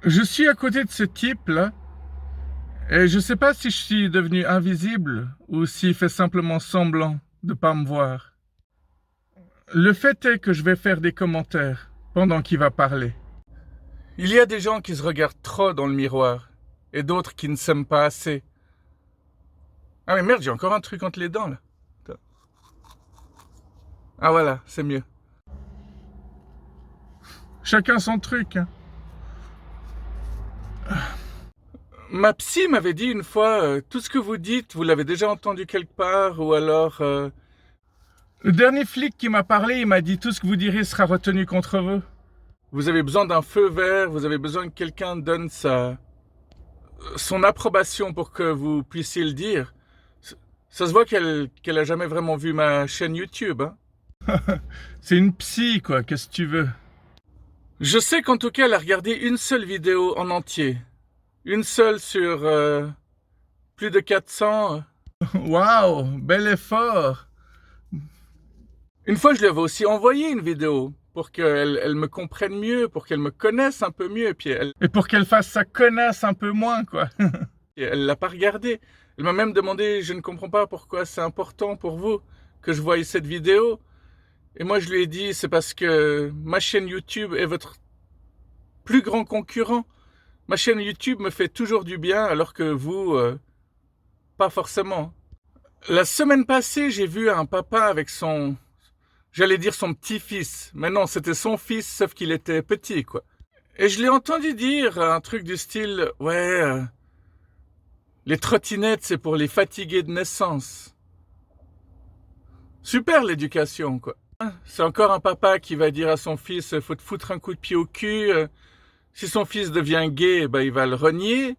Je suis à côté de ce type-là, et je sais pas si je suis devenu invisible ou s'il fait simplement semblant de pas me voir. Le fait est que je vais faire des commentaires pendant qu'il va parler. Il y a des gens qui se regardent trop dans le miroir, et d'autres qui ne s'aiment pas assez. Ah mais merde, j'ai encore un truc entre les dents là. Attends. Ah voilà, c'est mieux. Chacun son truc, hein. Ma psy m'avait dit une fois, tout ce que vous dites, vous l'avez déjà entendu quelque part, ou alors... Le dernier flic qui m'a parlé, il m'a dit tout ce que vous direz sera retenu contre vous. Vous avez besoin d'un feu vert, vous avez besoin que quelqu'un donne son approbation pour que vous puissiez le dire. Ça se voit qu'elle a jamais vraiment vu ma chaîne YouTube, hein. C'est une psy, quoi, qu'est-ce que tu veux? Je sais qu'en tout cas, elle a regardé une seule vidéo en entier. Une seule sur plus de 400. Waouh, bel effort. Une fois, je lui avais aussi envoyé une vidéo pour qu'elle me comprenne mieux, pour qu'elle me connaisse un peu mieux, et pour qu'elle fasse sa connasse un peu moins, quoi. Et elle l'a pas regardée. Elle m'a même demandé, je ne comprends pas pourquoi c'est important pour vous que je voie cette vidéo. Et moi, je lui ai dit, c'est parce que ma chaîne YouTube est votre plus grand concurrent. Ma chaîne YouTube me fait toujours du bien, alors que vous, pas forcément. La semaine passée, j'ai vu un papa avec j'allais dire son petit-fils, mais non, c'était son fils, sauf qu'il était petit, quoi. Et je l'ai entendu dire un truc du style, ouais, les trottinettes, c'est pour les fatigués de naissance. Super l'éducation, quoi. C'est encore un papa qui va dire à son fils, faut te foutre un coup de pied au cul. Si son fils devient gay, ben, il va le renier.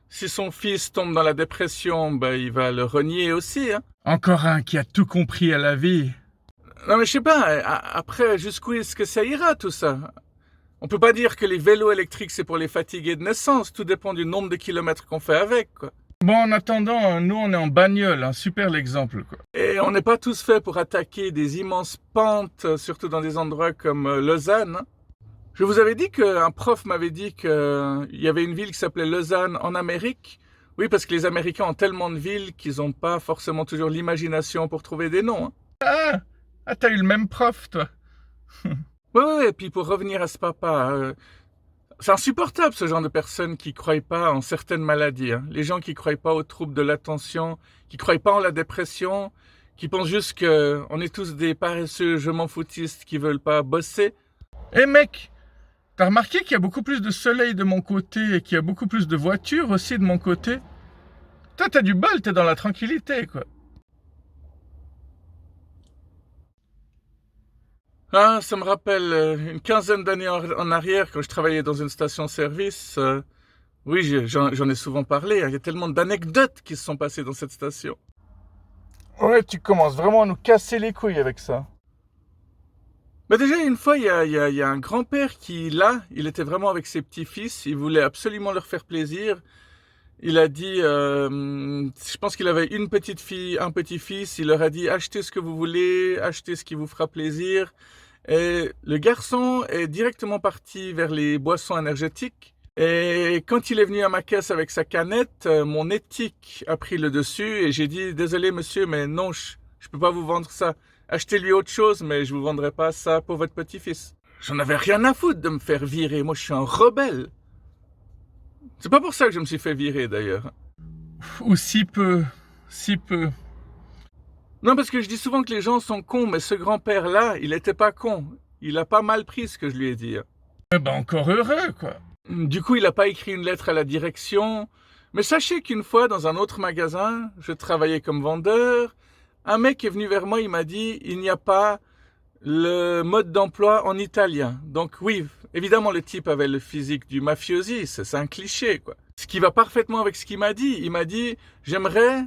Si son fils tombe dans la dépression, ben, il va le renier aussi, hein. Encore un qui a tout compris à la vie. Non mais je sais pas, après, jusqu'où est-ce que ça ira tout ça? On peut pas dire que les vélos électriques c'est pour les fatigués de naissance, tout dépend du nombre de kilomètres qu'on fait avec, quoi. Bon, en attendant, nous on est en bagnole, hein, super l'exemple, quoi. Et on n'est pas tous faits pour attaquer des immenses pentes, surtout dans des endroits comme Lausanne, hein. Je vous avais dit qu'un prof m'avait dit qu'il y avait une ville qui s'appelait Lausanne en Amérique. Oui, parce que les Américains ont tellement de villes qu'ils n'ont pas forcément toujours l'imagination pour trouver des noms, hein. Ah, t'as eu le même prof, toi. Ouais, et puis pour revenir à ce papa, c'est insupportable ce genre de personnes qui croient pas en certaines maladies, hein. Les gens qui croient pas aux troubles de l'attention, qui croient pas en la dépression, qui pensent juste qu'on est tous des paresseux, je m'en foutistes qui veulent pas bosser. Eh mec, t'as remarqué qu'il y a beaucoup plus de soleil de mon côté et qu'il y a beaucoup plus de voitures aussi de mon côté? Toi, t'as du bol, t'es dans la tranquillité, quoi. Ah, ça me rappelle une quinzaine d'années en arrière, quand je travaillais dans une station-service. Oui, j'en ai souvent parlé, hein. Il y a tellement d'anecdotes qui se sont passées dans cette station. Ouais, tu commences vraiment à nous casser les couilles avec ça. Bah déjà, une fois, il y a un grand-père qui, là, il était vraiment avec ses petits-fils. Il voulait absolument leur faire plaisir. Il a dit, je pense qu'il avait une petite fille, un petit-fils. Il leur a dit, achetez ce que vous voulez, achetez ce qui vous fera plaisir. Et le garçon est directement parti vers les boissons énergétiques. Et quand il est venu à ma caisse avec sa canette, mon éthique a pris le dessus et j'ai dit, désolé monsieur, mais non, je peux pas vous vendre ça. Achetez-lui autre chose, mais je vous vendrai pas ça pour votre petit-fils. J'en avais rien à foutre de me faire virer. Moi, je suis un rebelle. C'est pas pour ça que je me suis fait virer, d'ailleurs. Ou si peu. Si peu. Non, parce que je dis souvent que les gens sont cons, mais ce grand-père-là, il était pas con. Il a pas mal pris ce que je lui ai dit. Eh ben, encore heureux, quoi. Du coup, il a pas écrit une lettre à la direction. Mais sachez qu'une fois, dans un autre magasin, je travaillais comme vendeur. Un mec est venu vers moi, il m'a dit, il n'y a pas le mode d'emploi en italien. Donc oui, évidemment, le type avait le physique du mafiosi, c'est un cliché, quoi. Ce qui va parfaitement avec ce qu'il m'a dit. Il m'a dit, j'aimerais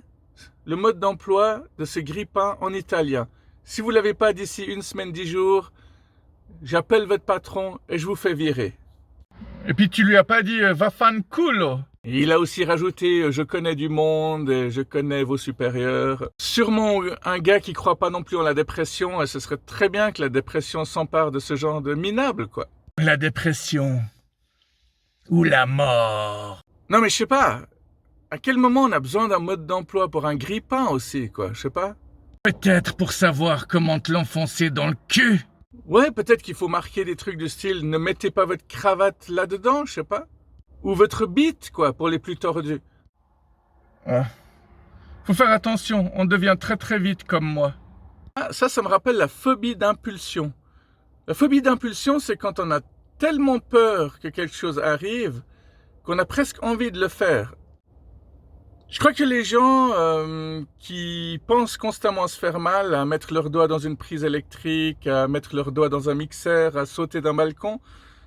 le mode d'emploi de ce grille-pain en italien. Si vous l'avez pas d'ici une semaine, 10 jours, j'appelle votre patron et je vous fais virer. Et puis tu lui as pas dit, va fan culo. Il a aussi rajouté, je connais du monde, et je connais vos supérieurs. Sûrement un gars qui croit pas non plus en la dépression, et ce serait très bien que la dépression s'empare de ce genre de minable, quoi. La dépression, ou la mort. Non mais je sais pas, à quel moment on a besoin d'un mode d'emploi pour un grille-pain aussi, quoi, je sais pas. Peut-être pour savoir comment te l'enfoncer dans le cul. Ouais, peut-être qu'il faut marquer des trucs du style ne mettez pas votre cravate là-dedans, je sais pas. Ou votre bite, quoi, pour les plus tordus. Ah. Faut faire attention, on devient très très vite comme moi. Ah, ça me rappelle la phobie d'impulsion. La phobie d'impulsion, c'est quand on a tellement peur que quelque chose arrive qu'on a presque envie de le faire. Je crois que les gens qui pensent constamment à se faire mal, à mettre leur doigt dans une prise électrique, à mettre leur doigt dans un mixeur, à sauter d'un balcon,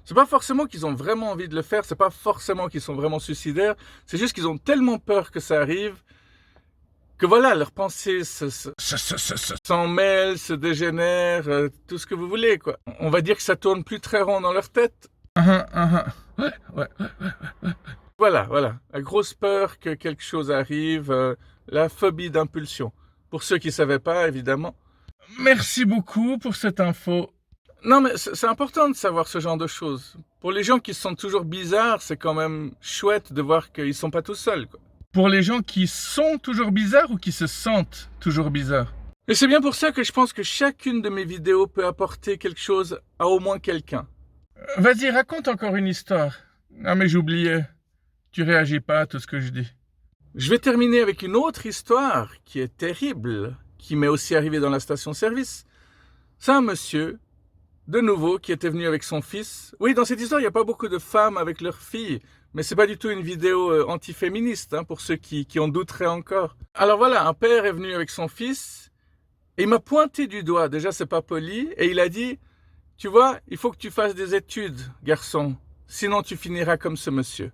c'est pas forcément qu'ils ont vraiment envie de le faire, c'est pas forcément qu'ils sont vraiment suicidaires, c'est juste qu'ils ont tellement peur que ça arrive que voilà, leurs pensées s'en mêlent, se dégénèrent, tout ce que vous voulez, quoi. On va dire que ça tourne plus très rond dans leur tête. Ouais. Voilà, la grosse peur que quelque chose arrive, la phobie d'impulsion. Pour ceux qui savaient pas, évidemment. Merci beaucoup pour cette info. Non, mais c'est important de savoir ce genre de choses. Pour les gens qui se sentent toujours bizarres, c'est quand même chouette de voir qu'ils sont pas tout seuls, quoi. Pour les gens qui sont toujours bizarres ou qui se sentent toujours bizarres. Et c'est bien pour ça que je pense que chacune de mes vidéos peut apporter quelque chose à au moins quelqu'un. Vas-y, raconte encore une histoire. Ah mais j'oubliais. Tu réagis pas à tout ce que je dis. Je vais terminer avec une autre histoire qui est terrible, qui m'est aussi arrivée dans la station-service. C'est un monsieur, de nouveau, qui était venu avec son fils. Oui, dans cette histoire, il n'y a pas beaucoup de femmes avec leurs filles, mais c'est pas du tout une vidéo antiféministe, hein, pour ceux qui en douteraient encore. Alors voilà, un père est venu avec son fils, et il m'a pointé du doigt, déjà c'est pas poli, et il a dit, tu vois, il faut que tu fasses des études, garçon, sinon tu finiras comme ce monsieur.